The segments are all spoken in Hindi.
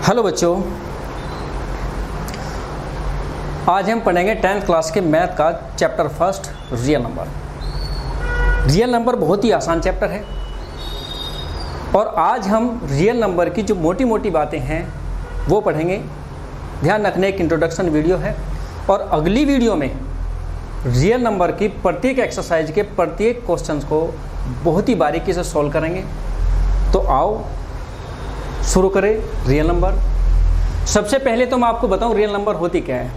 हेलो बच्चों, आज हम पढ़ेंगे 10th क्लास के मैथ का chapter first real number. Real number बहुत ही आसान चैप्टर है और आज हम रियल नंबर की जो मोटी मोटी बातें हैं वो पढ़ेंगे। ध्यान रखने, एक इंट्रोडक्शन वीडियो है और अगली वीडियो में रियल नंबर की प्रत्येक एक्सरसाइज के प्रत्येक क्वेश्चंस को बहुत ही बारीकी से सॉल्व करेंगे। तो आओ शुरू करें रियल नंबर। सबसे पहले तो मैं आपको बताऊं रियल नंबर होती क्या है।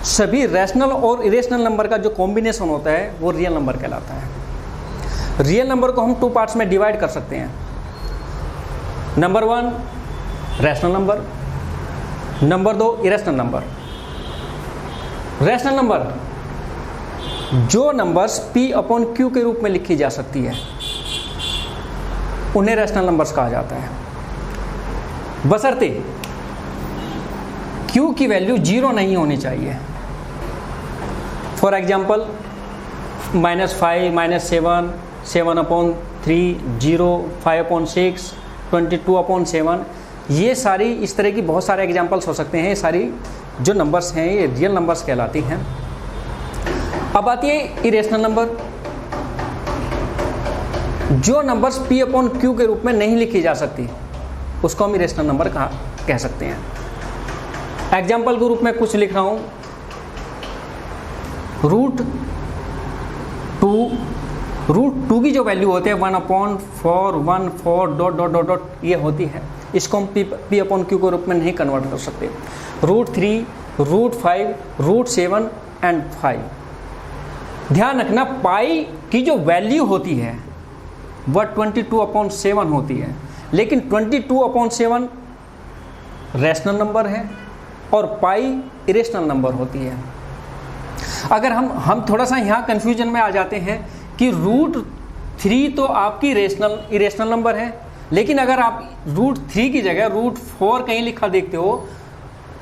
सभी रैशनल और इरेशनल नंबर का जो कॉम्बिनेशन होता है वो रियल नंबर कहलाता है। रियल नंबर को हम टू पार्ट्स में डिवाइड कर सकते हैं। Number 1 rational number, number 2 irrational number. Rational number जो नंबर्स P/Q के रूप में लिखी जा सकती है उन्हें रैशनल नंबर्स कहा जाता है, बशर्ते Q की वैल्यू 0 नहीं होनी चाहिए। फॉर एग्जाम्पल -5, -7, 7/3, 0, 5/6, 22/7, ये सारी इस तरह की बहुत सारे एग्जाम्पल्स हो सकते हैं। ये सारी जो नंबर्स हैं ये रियल नंबर्स कहलाती हैं। अब आती है इरेशनल नंबर। जो नंबर्स P/Q के रूप में नहीं लिखी जा सकती उसको हम इरेशनल नंबर कह सकते हैं। एग्जाम्पल के रूप में कुछ लिख रहा हूँ, √2 की जो वैल्यू होती है 1/4, 1/4 ... ये होती है। इसको हम P/Q के रूप में नहीं कन्वर्ट कर सकते। √3, √5, √7 एंड 5। ध्यान रखना, पाई की जो वैल्यू होती है वह 22/7 होती है, लेकिन 22/7 रैशनल नंबर है और पाई इरेशनल नंबर होती है। अगर हम थोड़ा सा यहाँ कन्फ्यूजन में आ जाते हैं कि √3 तो आपकी इरेशनल नंबर है, लेकिन अगर आप √3 की जगह √4 कहीं लिखा देखते हो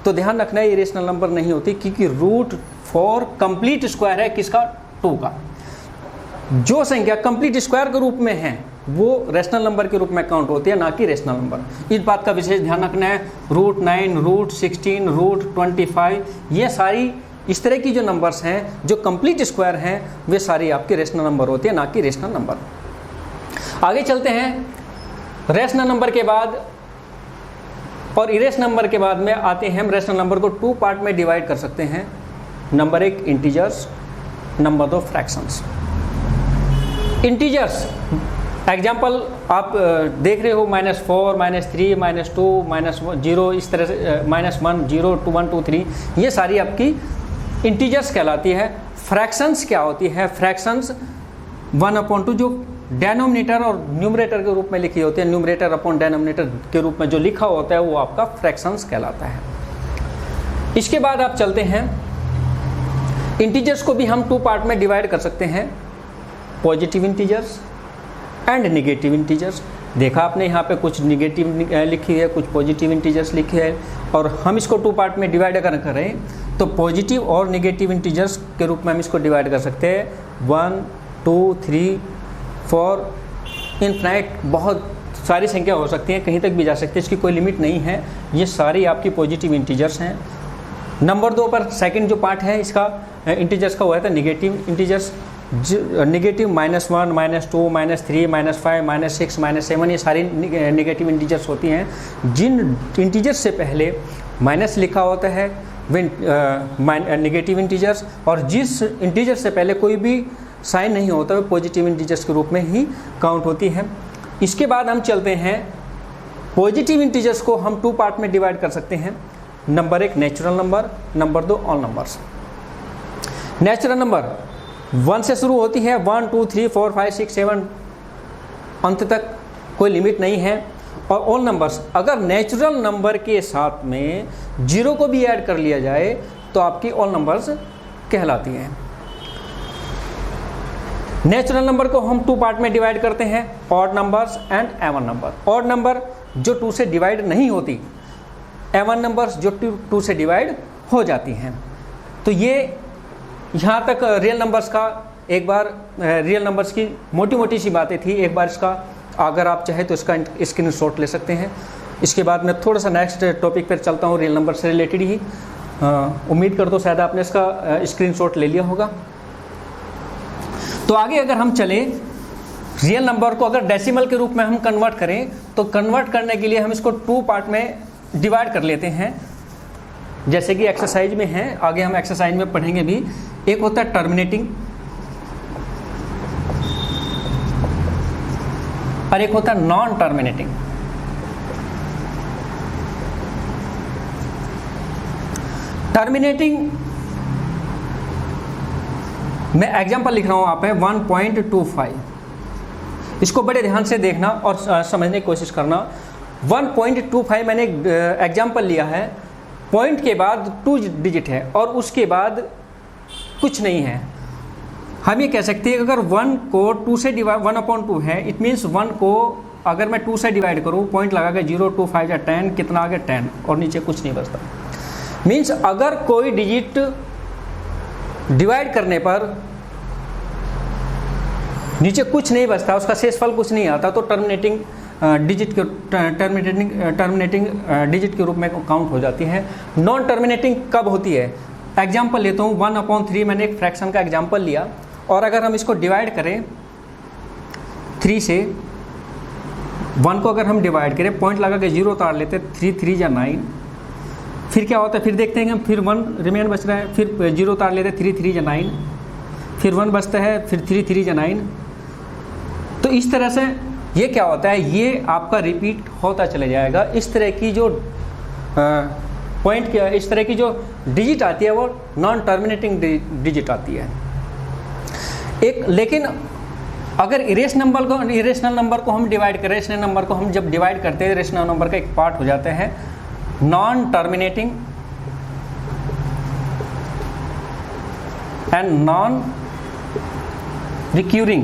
तो ध्यान रखना है इरेशनल नंबर नहीं होती, क्योंकि √4 कंप्लीट स्क्वायर है किसका? 2 का। जो संख्या कंप्लीट स्क्वायर के रूप में है वो रैशनल नंबर के रूप में काउंट होती है, ना कि रेशनल नंबर। इस बात का विशेष ध्यान रखना है। √9, √16, √25 ये सारी इस तरह की जो नंबर्स हैं जो कंप्लीट स्क्वायर हैं वे सारी आपकी रेशनल नंबर होती है, ना कि रेशनल नंबर। आगे चलते हैं। रेशनल नंबर के बाद और इरेशनल नंबर के बाद में आते हैं हम रेशनल नंबर को 2 पार्ट में डिवाइड कर सकते हैं। Number 1 integers, number 2 fractions. Integers example आप देख रहे हो, -4, -3, -2, -0, इस तरह से -1, 0, 2, 1, 2, 3 ये सारी आपकी इंटीजर्स कहलाती है। फ्रैक्शंस क्या होती है? फ्रैक्शंस 1/2 जो डेनोमिनेटर और न्यूमरेटर के रूप में लिखी होती है, न्यूमरेटर अपॉन डेनोमिनेटर के रूप में जो लिखा होता है वो आपका फ्रैक्शंस कहलाता है। इसके बाद आप चलते हैं, इंटीजर्स को भी हम 2 पार्ट में डिवाइड कर सकते हैं, positive integers and negative integers. देखा आपने यहाँ पे कुछ निगेटिव लिखी है, कुछ पॉजिटिव इंटीजर्स लिखी है, और हम इसको 2 पार्ट में डिवाइड अगर करें तो पॉजिटिव और निगेटिव इंटीजर्स के रूप में हम इसको डिवाइड कर सकते हैं। 1, 2, 3, 4 इनफाइनाइट बहुत सारी संख्या हो सकती है, कहीं तक भी जा सकती है, इसकी कोई लिमिट नहीं है। ये सारी आपकी पॉजिटिव इंटीजर्स हैं। नंबर 2 पर सेकेंड जो पार्ट है इसका इंटीजर्स का हुआ था निगेटिव इंटीजर्स। निगेटिव -1, -2, -3, -5, -6, -7 ये सारी निगेटिव इंटीजर्स होती हैं। जिन इंटीजर्स से पहले माइनस लिखा होता है वे निगेटिव इंटीजर्स, और जिस इंटीजर से पहले कोई भी साइन नहीं होता वो पॉजिटिव इंटीजर्स के रूप में ही काउंट होती है। इसके बाद हम चलते हैं, पॉजिटिव इंटीजर्स को हम 2 पार्ट में डिवाइड कर सकते हैं। Number 1 natural number, number 2 all numbers. Natural number 1 से शुरू होती है, 1, 2, 3, 4, 5, 6, 7 अंत तक कोई लिमिट नहीं है। और ऑल नंबर्स, अगर नेचुरल नंबर के साथ में 0 को भी ऐड कर लिया जाए तो आपकी ऑल नंबर्स कहलाती हैं। नेचुरल नंबर को हम 2 पार्ट में डिवाइड करते हैं, odd numbers and even number. Odd number जो 2 से डिवाइड नहीं होती, एवन नंबर्स जो 2 से डिवाइड हो जाती हैं। तो ये यहाँ तक रियल नंबर्स का एक बार रियल नंबर्स की मोटी मोटी सी बातें थी। एक बार इसका अगर आप चाहे तो इसका स्क्रीनशॉट ले सकते हैं। इसके बाद मैं थोड़ा सा नेक्स्ट टॉपिक पर चलता हूँ, रियल नंबर से रिलेटेड ही। उम्मीद करता हूँ शायद आपने इसका स्क्रीनशॉट ले लिया होगा। तो आगे अगर हम चले, रियल नंबर को अगर डेसिमल के रूप में हम कन्वर्ट करें तो कन्वर्ट करने के लिए हम इसको 2 पार्ट में डिवाइड कर लेते हैं, जैसे कि एक्सरसाइज में है, आगे हम एक्सरसाइज में पढ़ेंगे भी। एक होता है टर्मिनेटिंग और एक होता है नॉन टर्मिनेटिंग। टर्मिनेटिंग मैं एग्जांपल लिख रहा हूं, आप है 1.25। इसको बड़े ध्यान से देखना और समझने की कोशिश करना। 1.25 मैंने एग्जांपल लिया है, पॉइंट के बाद 2 डिजिट है और उसके बाद कुछ नहीं है। हम ये कह सकते हैं कि अगर 1 को 2 से डिवाइड, 1/2 है, इट मीन्स 1 को अगर मैं 2 से डिवाइड करूँ, पॉइंट लगा के 0 2 5 या 10, कितना आ गया 10 और नीचे कुछ नहीं बचता। मीन्स अगर कोई डिजिट डिवाइड करने पर नीचे कुछ नहीं बचता, उसका शेषफल कुछ नहीं आता, तो टर्मिनेटिंग डिजिट डिजिट के रूप में काउंट हो जाती है। नॉन टर्मिनेटिंग कब होती है? एग्जांपल लेता हूँ 1/3, मैंने एक फ्रैक्शन का एग्जांपल लिया और अगर हम इसको डिवाइड करें 3 से, 1 को अगर हम डिवाइड करें, पॉइंट लगा के 0 उतार लेते, 3 3 या 9, फिर क्या होता है, फिर देखते हैं हम, फिर 1 रिमेन बच रहा है, फिर 0 उतार लेते, 3 3 या 9, फिर 1 बचता है, फिर 3 3 या 9। तो इस तरह से ये क्या होता है, ये आपका रिपीट होता चले जाएगा। इस तरह की जो पॉइंट क्या, इस तरह की जो डिजिट आती है वो नॉन टर्मिनेटिंग डिजिट आती है। एक लेकिन अगर इरेशनल नंबर को हम डिवाइड करें, रेशनल नंबर को हम जब डिवाइड करते हैं, रेशनल नंबर का एक पार्ट हो जाते हैं non terminating and non recurring.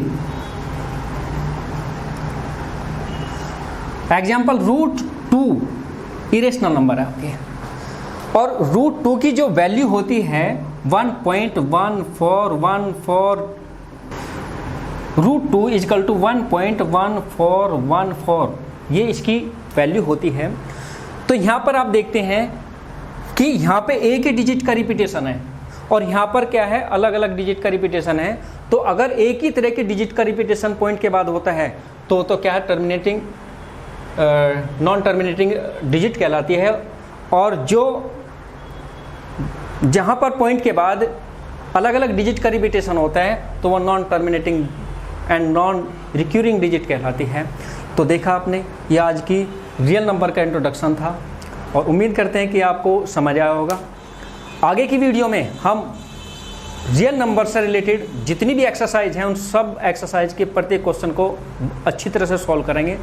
Example √2 irrational number है आपके, और √2 की जो वैल्यू होती है 1.1414, √2 इजकल टू 1.1414, ये इसकी वैल्यू होती है। तो यहाँ पर आप देखते हैं कि यहाँ पे एक ही डिजिट का रिपीटेशन है और यहाँ पर क्या है, अलग अलग डिजिट का रिपीटेशन है। तो अगर एक ही तरह के डिजिट का रिपीटेशन पॉइंट के बाद होता है तो क्या है, टर्मिनेटिंग नॉन टर्मिनेटिंग डिजिट कहलाती है। और जो जहाँ पर पॉइंट के बाद अलग अलग डिजिट का रिपीटेशन होता है तो वो non terminating and non recurring digit कहलाती है। तो देखा आपने, ये आज की रियल नंबर का इंट्रोडक्शन था और उम्मीद करते हैं कि आपको समझ आया होगा। आगे की वीडियो में हम रियल नंबर से रिलेटेड जितनी भी एक्सरसाइज हैं उन सब एक्सरसाइज के प्रत्येक क्वेश्चन को अच्छी तरह से सॉल्व करेंगे।